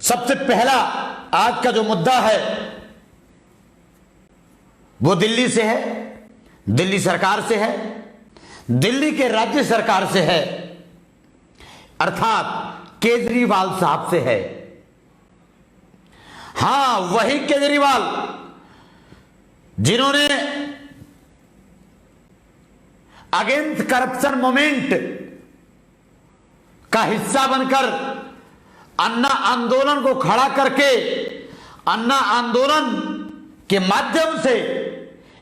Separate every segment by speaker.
Speaker 1: सबसे पहला आज का जो मुद्दा है वो दिल्ली से है, दिल्ली सरकार से है, दिल्ली के राज्य सरकार से है, अर्थात केजरीवाल साहब से है। हां, वही केजरीवाल जिन्होंने अगेंस्ट करप्शन मूवमेंट का हिस्सा बनकर अन्ना आंदोलन को खड़ा करके अन्ना आंदोलन के माध्यम से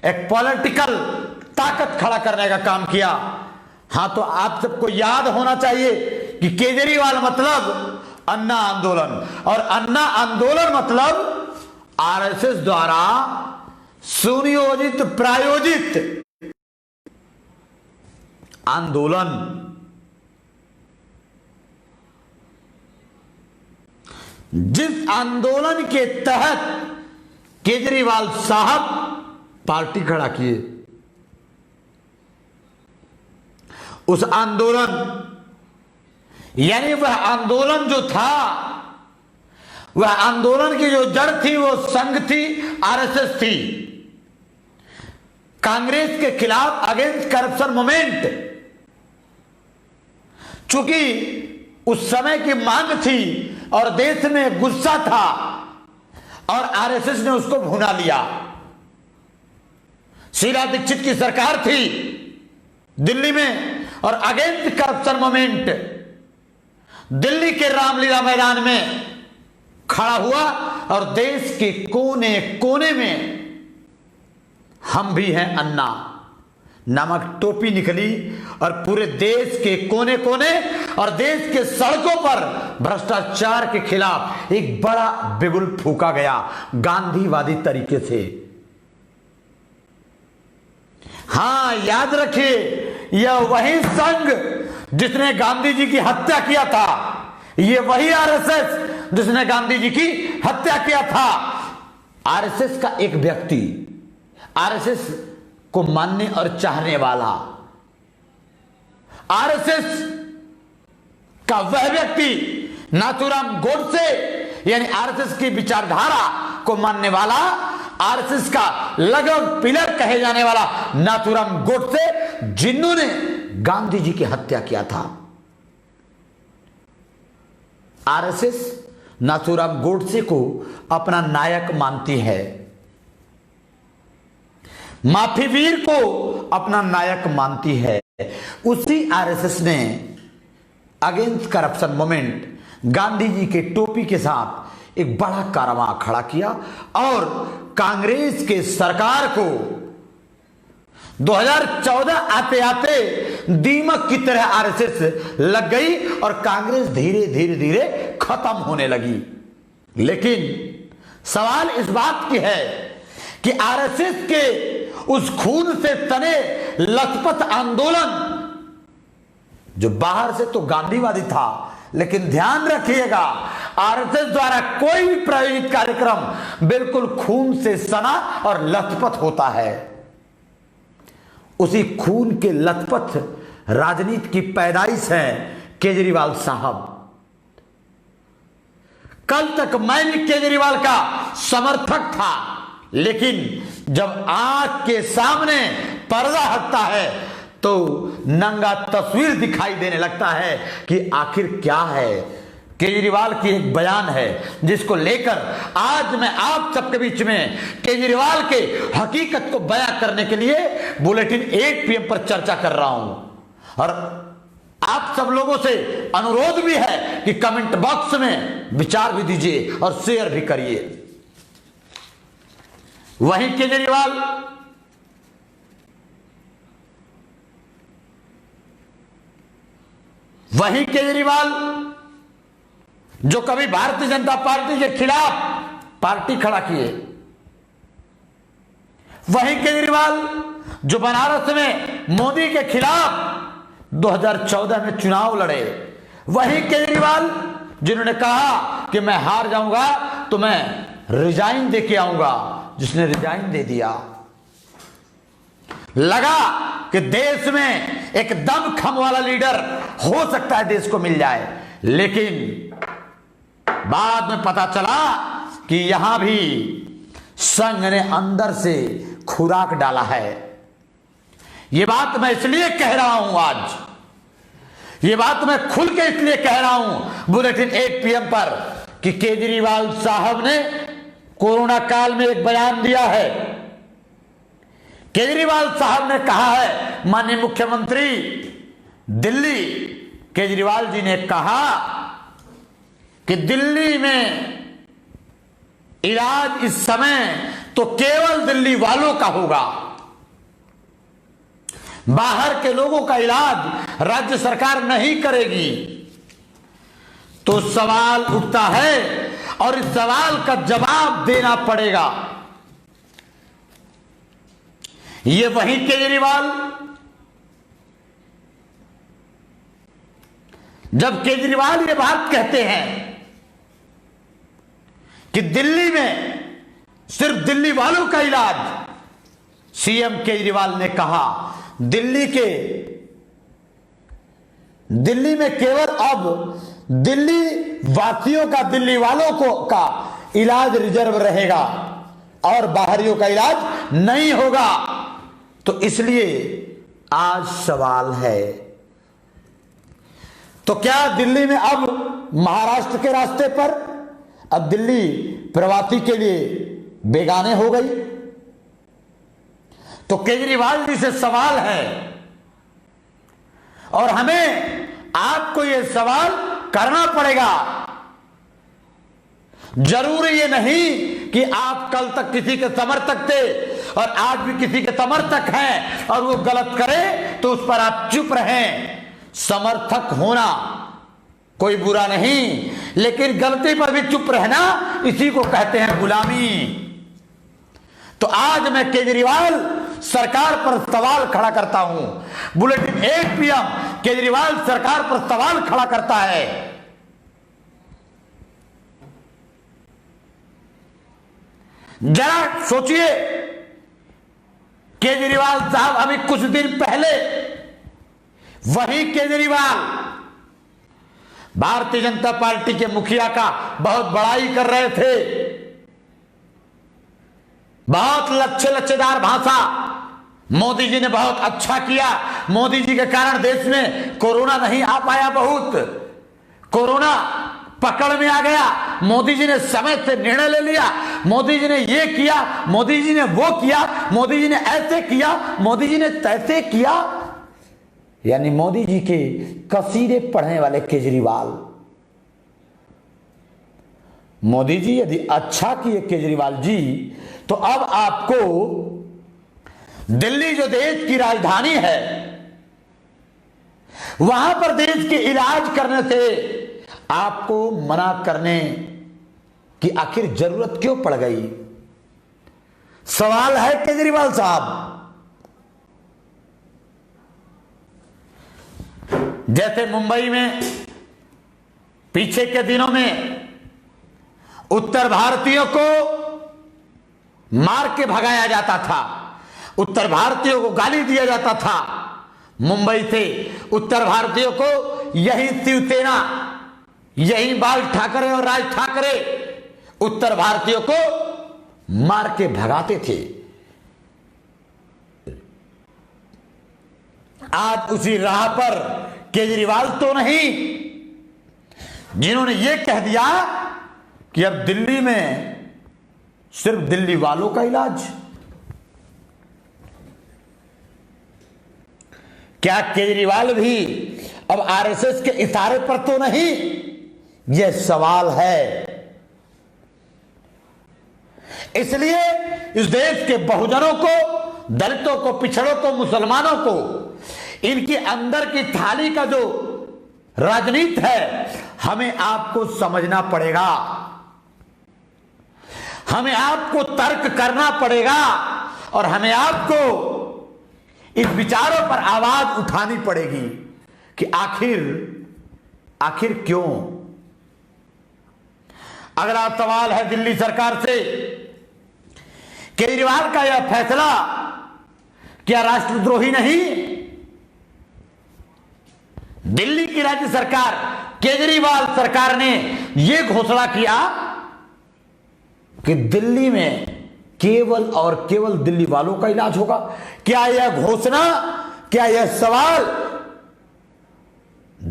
Speaker 1: एक पॉलिटिकल ताकत खड़ा करने का काम किया। हां, तो आप सबको याद होना चाहिए कि केजरीवाल मतलब अन्ना आंदोलन, और अन्ना आंदोलन मतलब आरएसएस द्वारा सुनियोजित प्रायोजित आंदोलन। जिस आंदोलन के तहत केजरीवाल साहब पार्टी खड़ा किए, उस आंदोलन यानी वह आंदोलन जो था, वह आंदोलन की जो जड़ थी वो संघ थी, आरएसएस थी। कांग्रेस के खिलाफ अगेंस्ट करप्शन मूवमेंट, चूंकि उस समय की मांग थी और देश में गुस्सा था और आरएसएस ने उसको भुना लिया। शीला दीक्षित की सरकार थी दिल्ली में और अगेंस्ट करप्शन मूवमेंट दिल्ली के रामलीला मैदान में खड़ा हुआ और देश के कोने कोने में हम भी हैं अन्ना नामक टोपी निकली और पूरे देश के कोने कोने और देश के सड़कों पर भ्रष्टाचार के खिलाफ एक बड़ा बिगुल फूंका गया गांधीवादी तरीके से। हां, याद रखिए, यह वही संघ जिसने गांधी जी की हत्या किया था, यह वही आरएसएस जिसने गांधी जी की हत्या किया था। आरएसएस का एक व्यक्ति, आरएसएस को मानने और चाहने वाला, आरएसएस का वह व्यक्ति नाथूराम गोडसे यानी आरएसएस की विचारधारा को मानने वाला, आरएसएस का लगभग पिलर कहे जाने वाला नाथूराम गोडसे, जिन्होंने गांधी जी की हत्या किया था। आरएसएस नाथूराम गोडसे को अपना नायक मानती है, माफी वीर को अपना नायक मानती है। उसी आरएसएस ने against corruption movement Gandhi ji के टोपी के साथ एक बड़ा कारवां खड़ा किया और कांग्रेस के सरकार को 2014 आते आते दीमक की तरह आरएसएस लग गई और कांग्रेस धीरे धीरे धीरे खत्म होने लगी। लेकिन सवाल इस बात की है कि आरएसएस के उस खून से तने लथपथ आंदोलन, जो बाहर से तो गांधीवादी था, लेकिन ध्यान रखिएगा आरएसएस द्वारा कोई भी प्रायोजित कार्यक्रम बिल्कुल खून से सना और लथपथ होता है। उसी खून के लथपथ राजनीति की पैदाइश है केजरीवाल साहब। कल तक मैं भी केजरीवाल का समर्थक था, लेकिन जब आंख के सामने पर्दा हटता है तो नंगा तस्वीर दिखाई देने लगता है कि आखिर क्या है। केजरीवाल की एक बयान है जिसको लेकर आज मैं आप सबके बीच में केजरीवाल के हकीकत को बयां करने के लिए बुलेटिन 8 PM पर चर्चा कर रहा हूं। और आप सब लोगों से अनुरोध भी है कि कमेंट बॉक्स में विचार भी दीजिए और शेयर भी करिए। वही केजरीवाल जो कभी भारतीय जनता पार्टी के खिलाफ पार्टी खड़ा किए, वही केजरीवाल जो बनारस में मोदी के खिलाफ 2014 में चुनाव लड़े, वही केजरीवाल जिन्होंने कहा कि मैं हार जाऊंगा तो मैं रिजाइन दे के आऊंगा, जिसने रिजाइन दे दिया। लगा कि देश में एक दमखम वाला लीडर हो सकता है देश को मिल जाए, लेकिन बाद में पता चला कि यहां भी संघ ने अंदर से खुराक डाला है। यह बात मैं इसलिए कह रहा हूं आज, ये बात मैं खुल के इसलिए कह रहा हूं बुलेटिन 8 PM पर कि केजरीवाल साहब ने कोरोना काल में एक बयान दिया है। केजरीवाल साहब ने कहा है, माननीय मुख्यमंत्री दिल्ली केजरीवाल जी ने कहा कि दिल्ली में इलाज इस समय तो केवल दिल्ली वालों का होगा, बाहर के लोगों का इलाज राज्य सरकार नहीं करेगी। तो सवाल उठता है और इस सवाल का जवाब देना पड़ेगा। ये वही केजरीवाल, जब केजरीवाल ये बात कहते हैं कि दिल्ली में सिर्फ दिल्ली वालों का इलाज, सीएम केजरीवाल ने कहा दिल्ली में केवल अब दिल्ली वासियों का, दिल्ली वालों को का इलाज रिजर्व रहेगा और बाहरियों का इलाज नहीं होगा। तो इसलिए आज सवाल है, तो क्या दिल्ली में अब महाराष्ट्र के रास्ते पर अब दिल्ली प्रवासी के लिए बेगाने हो गई? तो केजरीवाल जी से सवाल है और हमें आपको यह सवाल करना पड़ेगा। जरूरी ये नहीं कि आप कल तक किसी के समर्थक थे और आज भी किसी के समर्थक हैं और वो गलत करे तो उस पर आप चुप रहें। समर्थक होना कोई बुरा नहीं, लेकिन गलती पर भी चुप रहना इसी को कहते हैं गुलामी। तो आज मैं केजरीवाल सरकार पर सवाल खड़ा करता हूं। बुलेटिन 8 PM केजरीवाल सरकार पर सवाल खड़ा करता है। जरा सोचिए, केजरीवाल साहब अभी कुछ दिन पहले वही केजरीवाल भारतीय जनता पार्टी के मुखिया का बहुत बड़ाई कर रहे थे, बहुत लच्छेदार भाषा। मोदी जी ने बहुत अच्छा किया, मोदी जी के कारण देश में कोरोना नहीं आ पाया, बहुत कोरोना पकड़ में आ गया, मोदी जी ने समय से निर्णय ले लिया, मोदी जी ने ये किया, मोदी जी ने वो किया, मोदी जी ने ऐसे किया, मोदी जी ने तैसे किया। यानी मोदी जी के कसीदे पढ़ने वाले केजरीवाल। मोदी जी यदि अच्छा किए केजरीवाल जी, तो अब आपको दिल्ली जो देश की राजधानी है वहां पर देश के इलाज करने से आपको मना करने की आखिर जरूरत क्यों पड़ गई? सवाल है केजरीवाल साहब। जैसे मुंबई में पीछे के दिनों में उत्तर भारतीयों को मार के भगाया जाता था, उत्तर भारतीयों को गाली दिया जाता था, मुंबई से उत्तर भारतीयों को यही शिवसेना, यही बाल ठाकरे और राज ठाकरे उत्तर भारतीयों को मार के भगाते थे। आज उसी राह पर केजरीवाल तो नहीं, जिन्होंने यह कह दिया कि अब दिल्ली में सिर्फ दिल्ली वालों का इलाज। क्या केजरीवाल भी अब आरएसएस के इशारे पर तो नहीं? यह सवाल है। इसलिए इस देश के बहुजनों को, दलितों को, पिछड़ों को, मुसलमानों को, इनके अंदर की थाली का जो राजनीति है हमें आपको समझना पड़ेगा, हमें आपको तर्क करना पड़ेगा और हमें आपको इस विचारों पर आवाज उठानी पड़ेगी कि आखिर क्यों। अगला सवाल है दिल्ली सरकार से, केजरीवाल का यह फैसला क्या राष्ट्रद्रोही नहीं? दिल्ली की राज्य सरकार केजरीवाल सरकार ने यह घोषणा किया कि दिल्ली में केवल और केवल दिल्ली वालों का इलाज होगा। क्या यह घोषणा, क्या यह सवाल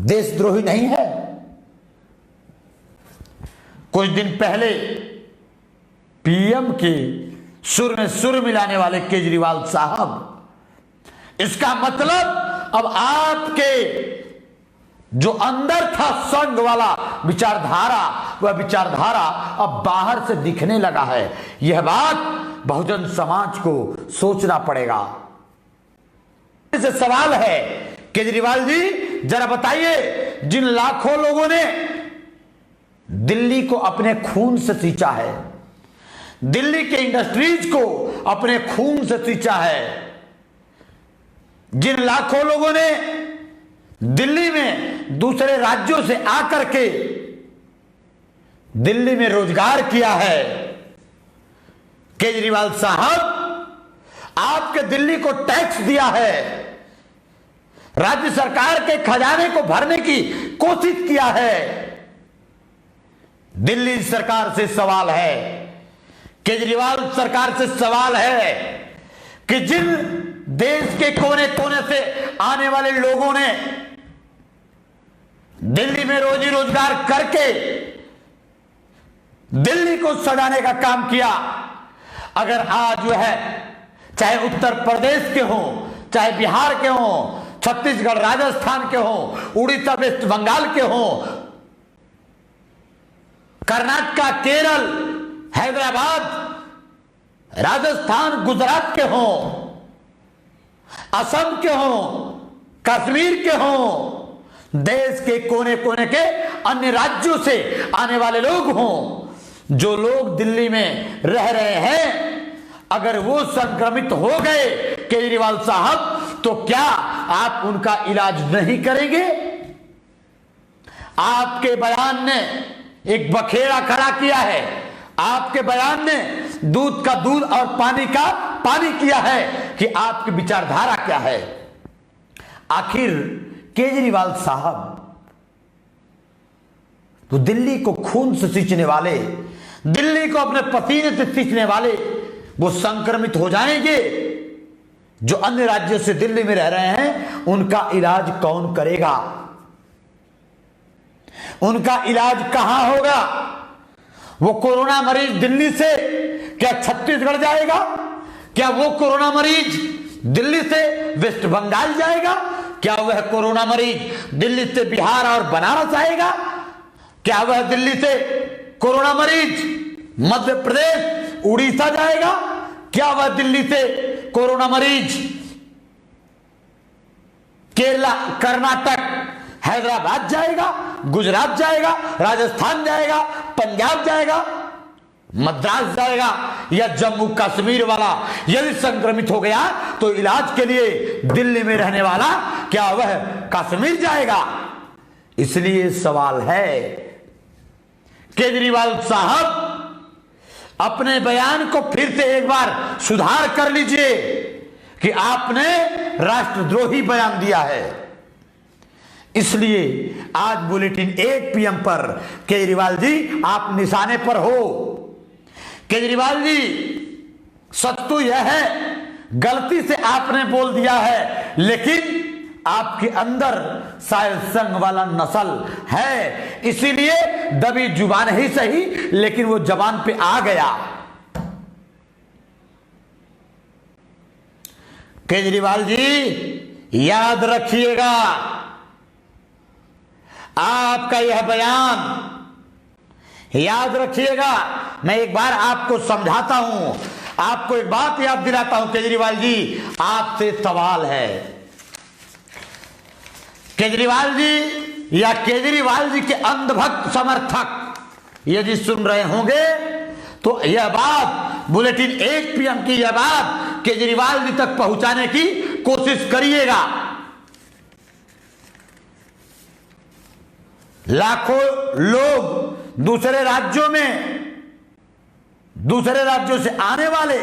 Speaker 1: देशद्रोही नहीं है? कुछ दिन पहले पीएम के सुर में सुर मिलाने वाले केजरीवाल साहब, इसका मतलब अब आपके जो अंदर था संघ वाला विचारधारा, वह विचारधारा अब बाहर से दिखने लगा है। यह बात बहुजन समाज को सोचना पड़ेगा। इसे सवाल है, केजरीवाल जी जरा बताइए, जिन लाखों लोगों ने दिल्ली को अपने खून से सींचा है, दिल्ली के इंडस्ट्रीज को अपने खून से सींचा है, जिन लाखों लोगों ने दिल्ली में दूसरे राज्यों से आकर के दिल्ली में रोजगार किया है, केजरीवाल साहब आपके दिल्ली को टैक्स दिया है, राज्य सरकार के खजाने को भरने की कोशिश किया है। दिल्ली सरकार से सवाल है, केजरीवाल सरकार से सवाल है कि जिन देश के कोने कोने से आने वाले लोगों ने दिल्ली में रोजी रोजगार करके दिल्ली को सजाने का काम किया, अगर आज वह चाहे उत्तर प्रदेश के हों, चाहे बिहार के हों, छत्तीसगढ़ राजस्थान के हों, उड़ीसा वेस्ट बंगाल के हों, कर्नाटक केरल हैदराबाद राजस्थान गुजरात के हों, असम के हों, कश्मीर के हों, देश के कोने कोने के अन्य राज्यों से आने वाले लोग हों, जो लोग दिल्ली में रह रहे हैं, अगर वो संक्रमित हो गए केजरीवाल साहब, तो क्या आप उनका इलाज नहीं करेंगे? आपके बयान ने एक बखेड़ा खड़ा किया है, आपके बयान ने दूध का दूध और पानी का पानी किया है कि आपकी विचारधारा क्या है। आखिर केजरीवाल साहब तो दिल्ली को खून से सींचने वाले, दिल्ली को अपने पसीने से सींचने वाले, वो संक्रमित हो जाएंगे। जो अन्य राज्यों से दिल्ली में रह रहे हैं, उनका इलाज कौन करेगा? उनका इलाज कहां होगा? वो कोरोना मरीज दिल्ली से क्या छत्तीसगढ़ जाएगा? क्या वो कोरोना मरीज दिल्ली से वेस्ट बंगाल जाएगा? क्या वह कोरोना मरीज दिल्ली से बिहार और बनारस आएगा? क्या वह दिल्ली से कोरोना मरीज मध्य प्रदेश उड़ीसा जाएगा? क्या वह दिल्ली से कोरोना मरीज केरला कर्नाटक हैदराबाद जाएगा, गुजरात जाएगा, राजस्थान जाएगा, पंजाब जाएगा, मद्रास जाएगा, या जम्मू कश्मीर वाला यदि संक्रमित हो गया तो इलाज के लिए दिल्ली में रहने वाला क्या वह कश्मीर जाएगा? इसलिए सवाल है, केजरीवाल साहब अपने बयान को फिर से एक बार सुधार कर लीजिए कि आपने राष्ट्रद्रोही बयान दिया है। इसलिए आज बुलेटिन 1 PM पर केजरीवाल जी आप निशाने पर हो। केजरीवाल जी, सच तो यह है, गलती से आपने बोल दिया है, लेकिन आपके अंदर शायद संघ वाला नस्ल है, इसीलिए दबी जुबान ही सही, लेकिन वो जबान पे आ गया। केजरीवाल जी याद रखिएगा, आपका यह बयान याद रखिएगा। मैं एक बार आपको समझाता हूं, आपको एक बात याद दिलाता हूं। केजरीवाल जी, आपसे सवाल है। केजरीवाल जी या केजरीवाल जी के अंधभक्त समर्थक यदि सुन रहे होंगे तो यह बात, बुलेटिन 1 PM की यह बात केजरीवाल जी तक पहुंचाने की कोशिश करिएगा। लाखों लोग दूसरे राज्यों में, दूसरे राज्यों से आने वाले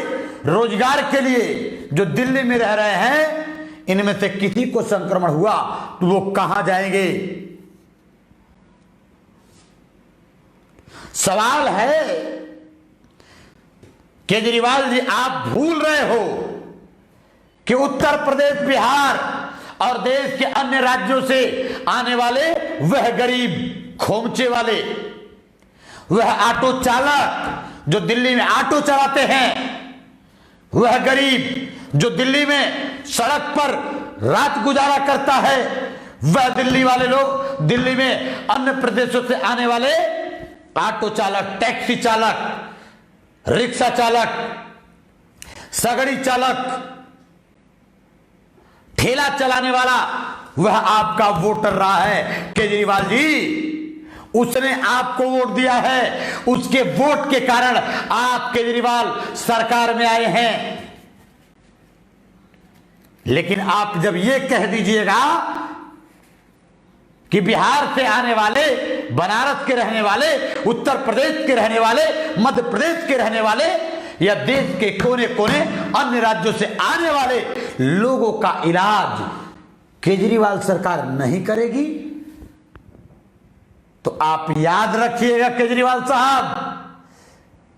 Speaker 1: रोजगार के लिए जो दिल्ली में रह रहे हैं, इनमें से किसी को संक्रमण हुआ तो वो कहां जाएंगे? सवाल है केजरीवाल जी, आप भूल रहे हो कि उत्तर प्रदेश, बिहार और देश के अन्य राज्यों से आने वाले वह गरीब खोमचे वाले, वह ऑटो चालक जो दिल्ली में ऑटो चलाते हैं, वह गरीब जो दिल्ली में सड़क पर रात गुजारा करता है, वह दिल्ली वाले लोग, दिल्ली में अन्य प्रदेशों से आने वाले ऑटो चालक, टैक्सी चालक, रिक्शा चालक, सगड़ी चालक, ठेला चलाने वाला, वह आपका वोटर रहा है केजरीवाल जी। उसने आपको वोट दिया है, उसके वोट के कारण आप केजरीवाल सरकार में आए हैं। लेकिन आप जब यह कह दीजिएगा कि बिहार से आने वाले, बनारस के रहने वाले, उत्तर प्रदेश के रहने वाले, मध्य प्रदेश के रहने वाले या देश के कोने कोने अन्य राज्यों से आने वाले लोगों का इलाज केजरीवाल सरकार नहीं करेगी, तो आप याद रखिएगा केजरीवाल साहब,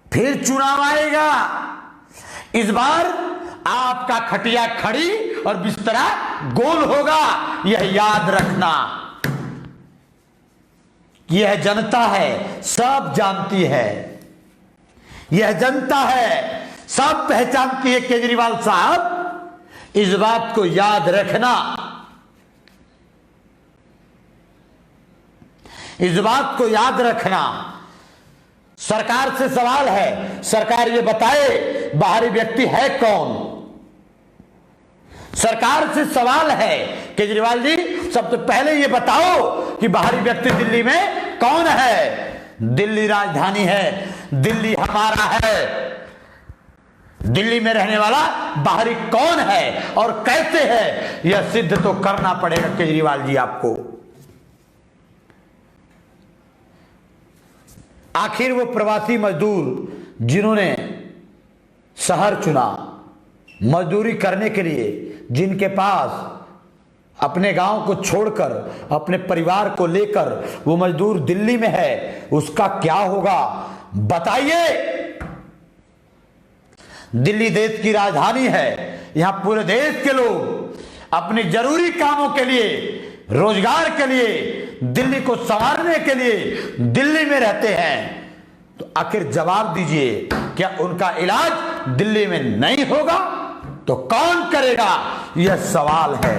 Speaker 1: फिर चुनाव आएगा। इस बार आपका खटिया खड़ी और बिस्तरा गोल होगा, यह याद रखना। यह जनता है, सब जानती है, यह जनता है, सब पहचानती है केजरीवाल साहब, इस बात को याद रखना। इस बात को याद रखना। सरकार से सवाल है, सरकार ये बताए बाहरी व्यक्ति है कौन। सरकार से सवाल है केजरीवाल जी, सबसे पहले ये बताओ कि बाहरी व्यक्ति दिल्ली में कौन है। दिल्ली राजधानी है, दिल्ली हमारा है, दिल्ली में रहने वाला बाहरी कौन है और कैसे है, यह सिद्ध तो करना पड़ेगा केजरीवाल जी आपको। आखिर वो प्रवासी मजदूर जिन्होंने शहर चुना मजदूरी करने के लिए, जिनके पास अपने गांव को छोड़कर अपने परिवार को लेकर वो मजदूर दिल्ली में है, उसका क्या होगा बताइए। दिल्ली देश की राजधानी है, यहां पूरे देश के लोग अपने जरूरी कामों के लिए, रोजगार के लिए, दिल्ली को संवारने के लिए दिल्ली में रहते हैं। तो आखिर जवाब दीजिए, क्या उनका इलाज दिल्ली में नहीं होगा तो कौन करेगा, यह सवाल है।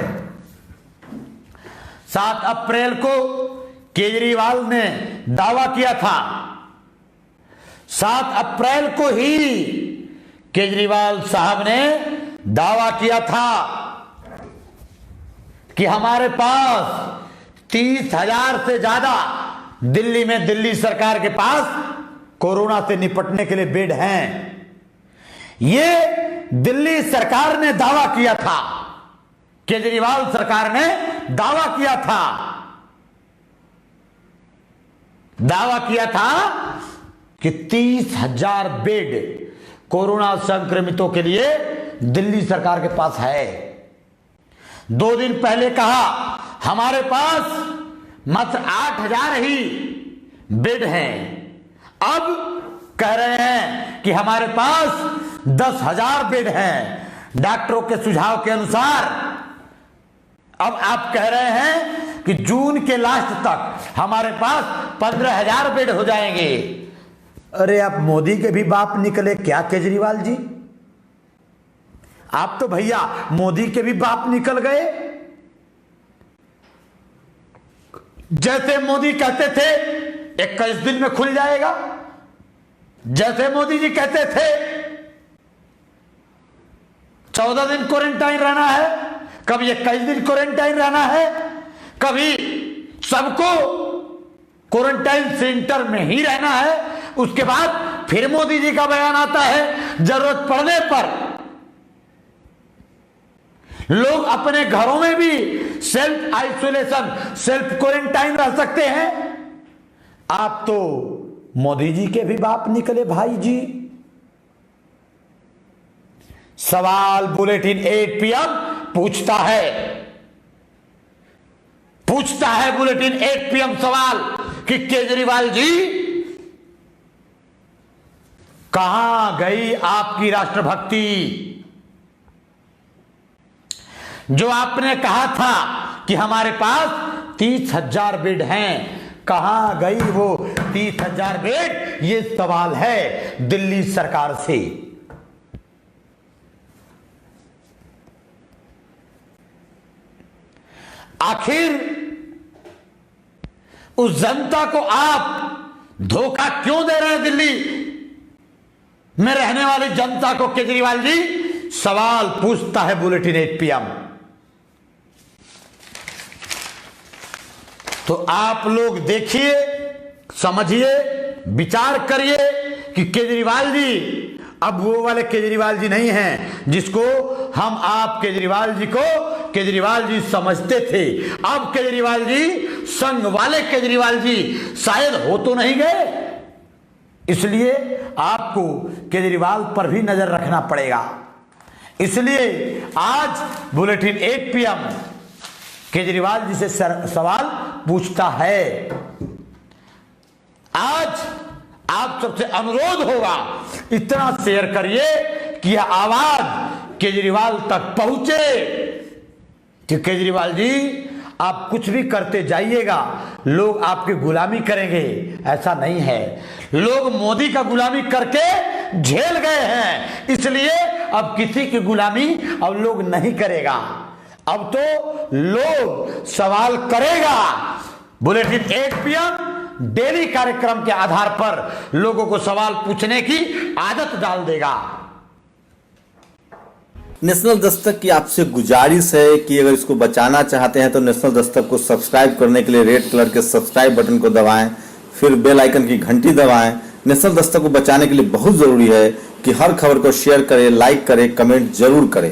Speaker 1: 7 अप्रैल को केजरीवाल ने दावा किया था, 7 अप्रैल को ही केजरीवाल साहब ने दावा किया था कि हमारे पास 30,000 से ज्यादा दिल्ली में, दिल्ली सरकार के पास कोरोना से निपटने के लिए बेड हैं। यह दिल्ली सरकार ने दावा किया था, केजरीवाल सरकार ने दावा किया था, दावा किया था कि 30,000 बेड कोरोना संक्रमितों के लिए दिल्ली सरकार के पास है। 2 दिन पहले कहा हमारे पास मात्र 8,000 ही बेड हैं। अब कह रहे हैं कि हमारे पास 10,000 बेड हैं। डॉक्टरों के सुझाव के अनुसार अब आप कह रहे हैं कि जून के लास्ट तक हमारे पास 15,000 बेड हो जाएंगे। अरे आप मोदी के भी बाप निकले क्या केजरीवाल जी? आप तो भैया मोदी के भी बाप निकल गए। जैसे मोदी कहते थे 21 दिन में खुल जाएगा, जैसे मोदी जी कहते थे 14 दिन क्वारंटाइन रहना है, कभी 21 दिन क्वारंटाइन रहना है, कभी सबको क्वारंटाइन सेंटर में ही रहना है। उसके बाद फिर मोदी जी का बयान आता है जरूरत पड़ने पर लोग अपने घरों में भी सेल्फ आइसोलेशन, सेल्फ क्वारंटाइन रह सकते हैं। आप तो मोदी जी के भी बाप निकले भाई जी। सवाल बुलेटिन 8 PM पूछता है बुलेटिन 8 PM सवाल कि केजरीवाल जी कहां गई आपकी राष्ट्रभक्ति? जो आपने कहा था कि हमारे पास 30,000 बेड हैं, कहां गई वो 30,000 बेड? ये सवाल है दिल्ली सरकार से। आखिर उस जनता को आप धोखा क्यों दे रहे हैं? दिल्ली में रहने वाली जनता को केजरीवाल जी सवाल पूछता है बुलेटिन 8 PM। तो आप लोग देखिए, समझिए, विचार करिए कि केजरीवाल जी अब वो वाले केजरीवाल जी नहीं हैं जिसको हम आप केजरीवाल जी को केजरीवाल जी समझते थे। अब केजरीवाल जी संघ वाले केजरीवाल जी शायद हो तो नहीं गए, इसलिए आपको केजरीवाल पर भी नजर रखना पड़ेगा। इसलिए आज बुलेटिन 8 PM केजरीवाल जी से सवाल पूछता है। आज आप सबसे अनुरोध होगा, इतना शेयर करिए कि यह आवाज केजरीवाल तक पहुंचे कि केजरीवाल जी आप कुछ भी करते जाइएगा, लोग आपकी गुलामी करेंगे। ऐसा नहीं है, लोग मोदी का गुलामी करके झेल गए हैं, इसलिए अब किसी की गुलामी अब लोग नहीं करेगा, अब तो लोग सवाल करेगा। बुलेटिन 8 PM डेली कार्यक्रम के आधार पर लोगों को सवाल पूछने की आदत डाल देगा।
Speaker 2: नेशनल दस्तक की आपसे गुजारिश है कि अगर इसको बचाना चाहते हैं तो नेशनल दस्तक को सब्सक्राइब करने के लिए रेड कलर के सब्सक्राइब बटन को दबाएं, फिर बेल आइकन की घंटी दबाएं। नेशनल दस्तक को बचाने के लिए बहुत जरूरी है कि हर खबर को शेयर करें, लाइक करें, कमेंट जरूर करें।